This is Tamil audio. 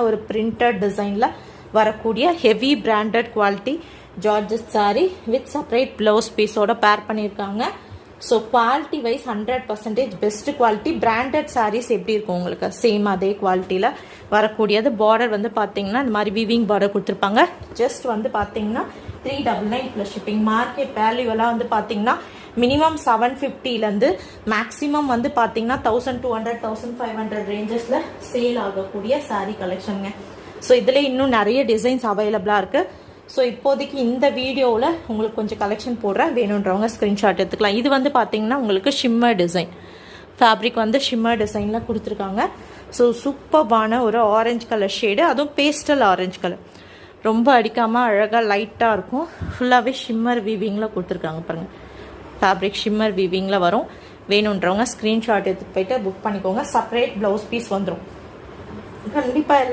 ஒரு பிரிண்டட் டிசைன்ல வரக்கூடிய heavy branded quality georgette sari with separate blouse பீஸோட பேர் பண்ணியிருக்காங்க. So quality wise 100% best quality. Branded saris எப்படி இருக்கும் உங்களுக்கு சேம் அதே குவாலிட்டியில் வரக்கூடியது. பார்டர் வந்து பார்த்தீங்கன்னா இந்த மாதிரி வீவிங் பார்டர் கொடுத்துருப்பாங்க. ஜஸ்ட் வந்து பார்த்தீங்கன்னா 399 ப்ளஸ் ஷிப்பிங். மார்க்கெட் வேல்யூ எல்லாம் வந்து பார்த்தீங்கன்னா மினிமம் 750லேருந்து மேக்ஸிமம் வந்து பார்த்தீங்கன்னா 1200 1500 ரேஞ்சஸில் சேல் ஆகக்கூடிய சாரீ கலெக்ஷனுங்க. ஸோ இதில் இன்னும் நிறைய டிசைன்ஸ் அவைலபிளாக இருக்குது. ஸோ இப்போதைக்கு இந்த வீடியோவில் உங்களுக்கு கொஞ்சம் கலெக்ஷன் போடுறேன், வேணுன்றவங்க ஸ்க்ரீன்ஷாட் எடுத்துக்கலாம். இது வந்து பார்த்தீங்கன்னா உங்களுக்கு ஷிம்மர் டிசைன், ஃபேப்ரிக் வந்து ஷிம்மர் டிசைனில் கொடுத்துருக்காங்க. ஸோ சூப்பர்பான ஒரு ஆரஞ்சு கலர் ஷேடு, அதுவும் பேஸ்டல் ஆரஞ்சு கலர், ரொம்ப அடிக்காமல் அழகாக லைட்டாக இருக்கும். ஃபுல்லாகவே ஷிம்மர் வீவிங்கில் கொடுத்துருக்காங்க பாருங்கள். ஃபேப்ரிக் ஷிம்மர் வீவிங்கில் வரும். வேணுன்றவங்க ஸ்க்ரீன்ஷாட் எடுத்துகிட்டு போயிட்டு புக் பண்ணிக்கோங்க. செப்பரேட் ப்ளவுஸ் பீஸ் வந்துடும் கண்டிப்பாக.